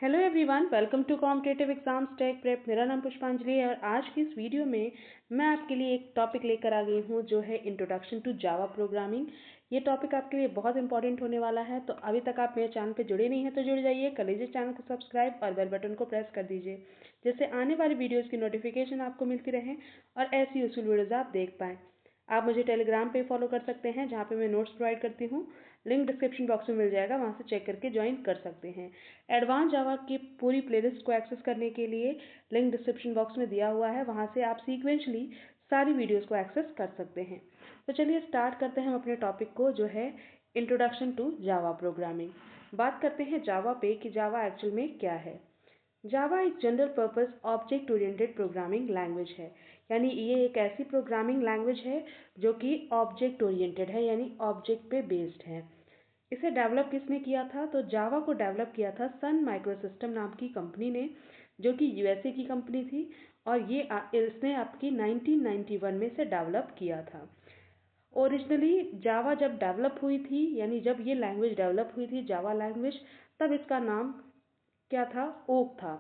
Hello everyone, welcome to competitive exams tech prep. मेरा नाम पुष्पांजलि है और आज की इस वीडियो में मैं आपके लिए एक टॉपिक लेकर आ गई हूँ जो है इंट्रोडक्शन टू जावा प्रोग्रामिंग। ये टॉपिक आपके लिए बहुत इंपॉर्टेंट होने वाला है। तो अभी तक आप मेरे चैनल पे जुड़े नहीं हैं तो जुड़ जाइए, कर लीजिए चैनल को सब्सक्राइब और बेल बटन को प्रेस कर दीजिए, जिससे आने वाली वीडियोज़ की नोटिफिकेशन आपको मिलती रहे और ऐसी यूजफुल वीडियोज़ आप देख पाएँ। आप मुझे टेलीग्राम पे फॉलो कर सकते हैं जहाँ पे मैं नोट्स प्रोवाइड करती हूँ। लिंक डिस्क्रिप्शन बॉक्स में मिल जाएगा, वहाँ से चेक करके ज्वाइन कर सकते हैं। एडवांस जावा की पूरी प्लेलिस्ट को एक्सेस करने के लिए लिंक डिस्क्रिप्शन बॉक्स में दिया हुआ है, वहाँ से आप सीक्वेंशली सारी वीडियोस को एक्सेस कर सकते हैं। तो चलिए स्टार्ट करते हैं हम अपने टॉपिक को, जो है इंट्रोडक्शन टू जावा प्रोग्रामिंग। बात करते हैं जावा पे कि जावा एक्चुअल में क्या है। जावा एक general purpose object oriented programming language है, यानी ये एक ऐसी प्रोग्रामिंग लैंग्वेज है जो कि ऑब्जेक्ट ओरिएंटेड है, यानी ऑब्जेक्ट पे बेस्ड है। इसे डेवलप किसने किया था? तो जावा को डेवलप किया था सन माइक्रोसिस्टम नाम की कंपनी ने, जो कि यूएसए की कंपनी थी। और ये इसने आपकी 1991 में से डेवलप किया था। ओरिजिनली जावा जब डेवलप हुई थी, यानी जब ये लैंग्वेज डेवलप हुई थी जावा लैंग्वेज, तब इसका नाम क्या था? ओक था।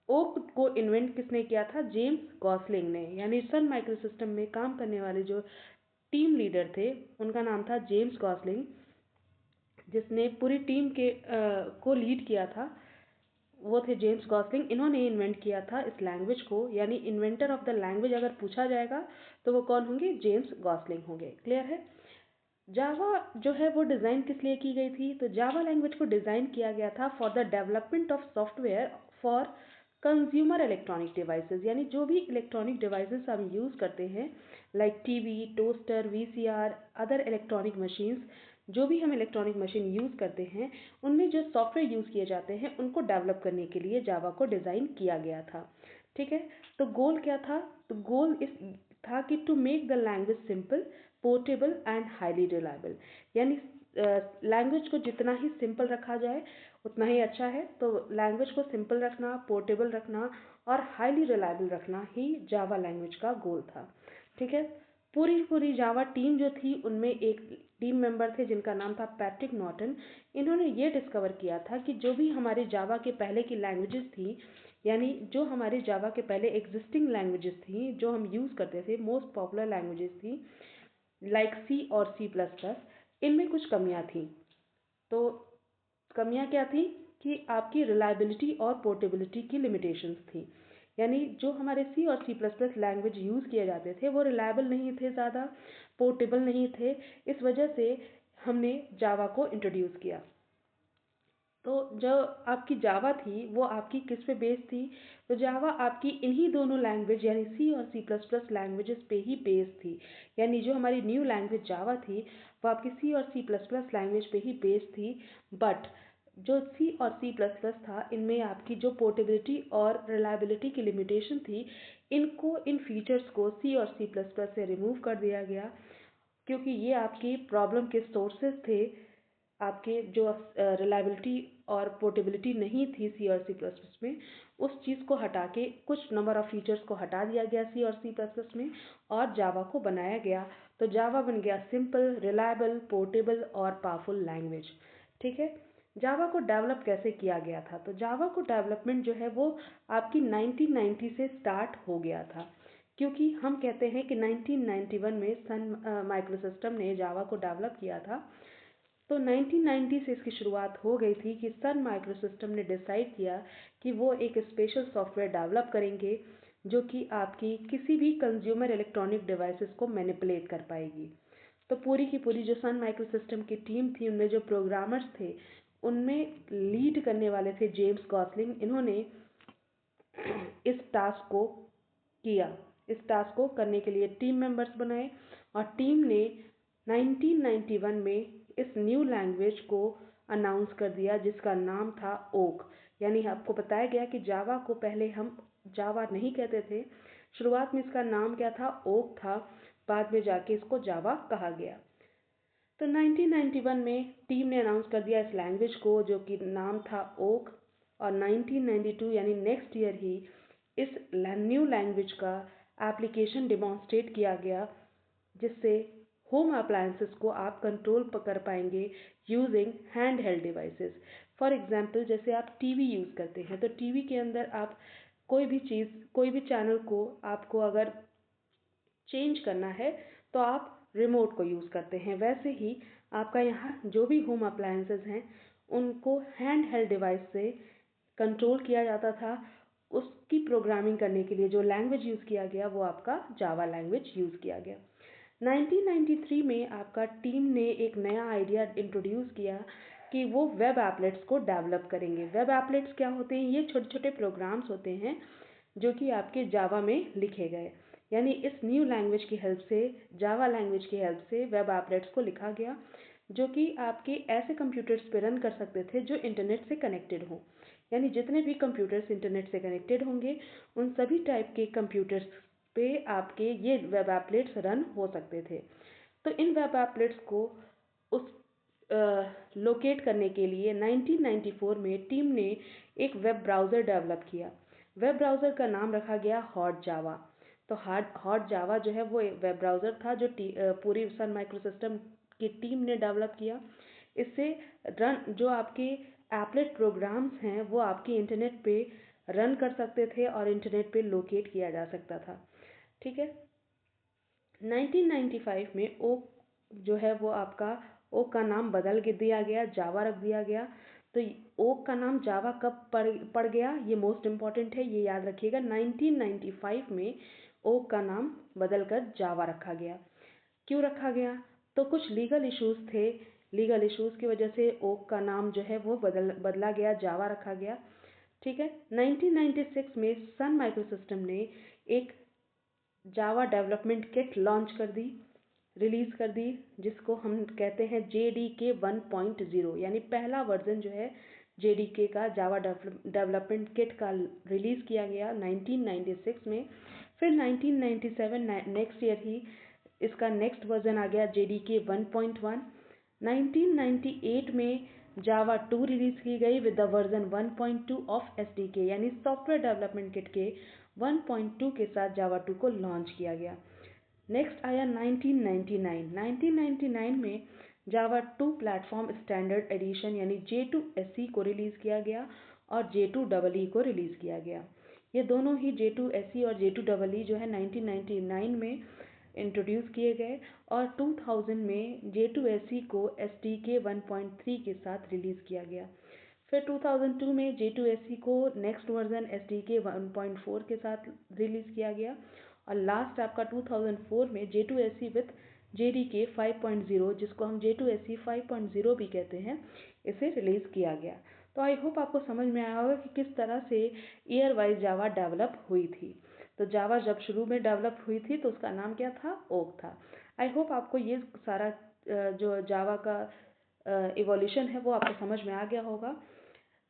ओक को इन्वेंट किसने किया था? जेम्स गॉसलिंग ने। यानी सन माइक्रोसिस्टम में काम करने वाले जो टीम लीडर थे उनका नाम था जेम्स गॉसलिंग, जिसने पूरी टीम को लीड किया था, वो थे जेम्स गॉसलिंग। इन्होंने इन्वेंट किया था इस लैंग्वेज को, यानी इन्वेंटर ऑफ द लैंग्वेज अगर पूछा जाएगा तो वो कौन होंगे? जेम्स गॉसलिंग होंगे। क्लियर है? जावा जो है वो डिज़ाइन किस लिए की गई थी? तो जावा लैंग्वेज को डिज़ाइन किया गया था for the development of software for consumer electronic devices, यानी जो भी इलेक्ट्रॉनिक डिवाइसेस हम यूज़ करते हैं, like TV, toaster, VCR, other electronic machines, जो भी हम इलेक्ट्रॉनिक मशीन यूज़ करते हैं उनमें जो सॉफ्टवेयर यूज़ किए जाते हैं उनको डेवलप करने के लिए जावा को डिज़ाइन किया गया था। ठीक है, तो गोल क्या था? तो गोल इस था कि to make the language simple, portable and highly reliable, यानी लैंग्वेज को जितना ही सिंपल रखा जाए उतना ही अच्छा है। तो लैंग्वेज को सिंपल रखना, पोर्टेबल रखना और हाईली रिलायबल रखना ही जावा लैंग्वेज का गोल था। ठीक है, पूरी पूरी जावा टीम जो थी उनमें एक टीम मेंबर थे जिनका नाम था पैट्रिक नॉर्टन। इन्होंने ये डिस्कवर किया था कि जो भी हमारे जावा के पहले की लैंग्वेजेस थी, यानी जो हमारे जावा के पहले एग्जिस्टिंग लैंग्वेजेस थी जो हम यूज़ करते थे, मोस्ट पॉपुलर लैंग्वेजेस थी लाइक सी और सी प्लस प्लस, इनमें कुछ कमियां थी। तो कमियां क्या थी? कि आपकी रिलायबिलिटी और पोर्टेबिलिटी की लिमिटेशंस थी, यानी जो हमारे सी और C plus plus language use किए जाते थे वो रिलायबल नहीं थे, ज़्यादा पोर्टेबल नहीं थे। इस वजह से हमने जावा को इंट्रोड्यूस किया। तो जो आपकी जावा थी वो आपकी किस पे बेस्ड थी? तो जावा आपकी इन्हीं दोनों लैंग्वेज यानी सी और सी प्लस प्लस लैंग्वेजेस पे ही बेस्ड थी। यानी जो हमारी न्यू लैंग्वेज जावा थी वो आपकी सी और सी प्लस प्लस लैंग्वेज पे ही बेस्ड थी। बट जो सी और सी प्लस प्लस था, इनमें आपकी जो पोर्टेबिलिटी और रिलायबिलिटी की लिमिटेशन थी, इनको इन फीचर्स को सी और सी प्लस प्लस से रिमूव कर दिया गया, क्योंकि ये आपकी प्रॉब्लम के सोर्सेज थे। आपके जो रिलायबिलिटी और पोर्टेबिलिटी नहीं थी सी और सी प्लस प्लस में, उस चीज़ को हटा के कुछ नंबर ऑफ फीचर्स को हटा दिया गया सी और सी प्लस प्लस में और जावा को बनाया गया। तो जावा बन गया सिंपल, रिलायबल, पोर्टेबल और पावरफुल लैंग्वेज। ठीक है, जावा को डेवलप कैसे किया गया था? तो जावा को डेवलपमेंट जो है वो आपकी 1990 से स्टार्ट हो गया था, क्योंकि हम कहते हैं कि 1991 में सन माइक्रोसिस्टम ने जावा को डेवलप किया था। तो 1990 से इसकी शुरुआत हो गई थी कि सन माइक्रोसिस्टम ने डिसाइड किया कि वो एक स्पेशल सॉफ्टवेयर डेवलप करेंगे जो कि आपकी किसी भी कंज्यूमर इलेक्ट्रॉनिक डिवाइसेस को मैनिपुलेट कर पाएगी। तो पूरी की पूरी जो सन माइक्रोसिस्टम की टीम थी, उनमें जो प्रोग्रामर्स थे, उनमें लीड करने वाले थे जेम्स गॉसलिंग। इन्होंने इस टास्क को किया। इस टास्क को करने के लिए टीम मेंबर्स बनाए और टीम ने 1991 में इस न्यू लैंग्वेज को अनाउंस कर दिया जिसका नाम था ओक। यानी आपको बताया गया कि जावा को पहले हम जावा नहीं कहते थे, शुरुआत में इसका नाम क्या था? ओक था, बाद में जाके इसको जावा कहा गया। तो 1991 में टीम ने अनाउंस कर दिया इस लैंग्वेज को, जो कि नाम था ओक। और 1992 यानी नेक्स्ट ईयर ही इस न्यू लैंग्वेज का एप्लीकेशन डिमॉन्स्ट्रेट किया गया, जिससे होम अप्लायंसेस को आप कंट्रोल कर पाएंगे using hand held devices. For example जैसे आप टीवी यूज़ करते हैं, तो टीवी के अंदर आप कोई भी चीज़, कोई भी चैनल को आपको अगर चेंज करना है तो आप रिमोट को यूज़ करते हैं। वैसे ही आपका यहाँ जो भी होम अप्लायंसेस हैं उनको हैंड हेल्ड डिवाइस से कंट्रोल किया जाता था। उसकी प्रोग्रामिंग करने के लिए जो लैंग्वेज यूज़ किया गया वो आपका जावा लैंग्वेज यूज़ किया गया। 1993 में आपका टीम ने एक नया आइडिया इंट्रोड्यूस किया कि वो वेब एप्लेट्स को डेवलप करेंगे। वेब एप्लेट्स क्या होते हैं? ये छोटे छोटे प्रोग्राम्स होते हैं जो कि आपके जावा में लिखे गए। यानी इस न्यू लैंग्वेज की हेल्प से, जावा लैंग्वेज की हेल्प से वेब एप्लेट्स को लिखा गया जो कि आपके ऐसे कंप्यूटर्स पे रन कर सकते थे जो इंटरनेट से कनेक्टेड हों। यानी जितने भी कंप्यूटर्स इंटरनेट से कनेक्टेड होंगे उन सभी टाइप के कंप्यूटर्स पे आपके ये वेब एप्लेट्स रन हो सकते थे। तो इन वेब एप्लेट्स को उस लोकेट करने के लिए 1994 में टीम ने एक वेब ब्राउज़र डेवलप किया। वेब ब्राउज़र का नाम रखा गया हॉट जावा। तो हॉट जावा जो है वो एक वेब ब्राउज़र था जो पूरी सन माइक्रोसिस्टम की टीम ने डेवलप किया। इससे जो आपके एप्लेट प्रोग्राम्स हैं वो आपके इंटरनेट पे रन कर सकते थे और इंटरनेट पे लोकेट किया जा सकता था। ठीक है। 1995 में ओक जो है वो आपका ओक का नाम बदल के दिया गया, जावा रख दिया गया। तो ओक का नाम जावा कब पड़ गया, ये मोस्ट इम्पॉर्टेंट है, ये याद रखिएगा। 1995 में ओक का नाम बदलकर जावा रखा गया। क्यों रखा गया? तो कुछ लीगल इश्यूज थे। लीगल इश्यूज की वजह से ओक का नाम जो है वो बदला गया, जावा रखा गया। ठीक है। 1996 में सन माइक्रोसिस्टम ने एक जावा डेवलपमेंट किट लॉन्च कर दी, रिलीज कर दी, जिसको हम कहते हैं JDK 1.0। यानी पहला वर्जन जो है JDK का, जावा डेवलपमेंट किट का रिलीज किया गया 1996 में। फिर 1997 नेक्स्ट ईयर ही इसका नेक्स्ट वर्जन आ गया JDK 1.1। 1998 में जावा 2 रिलीज की गई with the version 1.2 of SDK, यानी सॉफ्टवेयर डेवलपमेंट किट के 1.2 के साथ जावा 2 को लॉन्च किया गया। नेक्स्ट आया 1999। 1999 में जावा 2 प्लेटफॉर्म स्टैंडर्ड एडिशन यानी J2SE को रिलीज किया गया और J2EE को रिलीज किया गया। ये दोनों ही J2SE और J2EE जो है 1999 में इंट्रोड्यूस किए गए और 2000 में J2SE को SDK 1.3 के साथ रिलीज किया गया। फिर 2002 में J2SE को नेक्स्ट वर्जन SDK 1.4 के साथ रिलीज किया गया और लास्ट आपका 2004 में J2SE विथ JDK 5.0, जिसको हम J2SE 5.0 भी कहते हैं, इसे रिलीज किया गया। तो आई होप आपको समझ में आया होगा कि किस तरह से ईयर वाइज जावा डेवलप हुई थी। तो जावा जब शुरू में डेवलप हुई थी तो उसका नाम क्या था? ओक था। आई होप आपको ये सारा जो जावा का इवोल्यूशन है वो आपको समझ में आ गया होगा।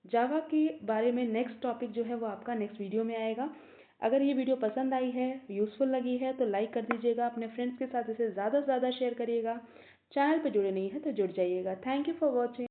जावा के बारे में नेक्स्ट टॉपिक जो है वो आपका नेक्स्ट वीडियो में आएगा। अगर ये वीडियो पसंद आई है, यूज़फुल लगी है तो लाइक कर दीजिएगा, अपने फ्रेंड्स के साथ इसे ज़्यादा से ज़्यादा शेयर करिएगा। चैनल पे जुड़े नहीं हैं तो जुड़ जाइएगा। Thank you for watching.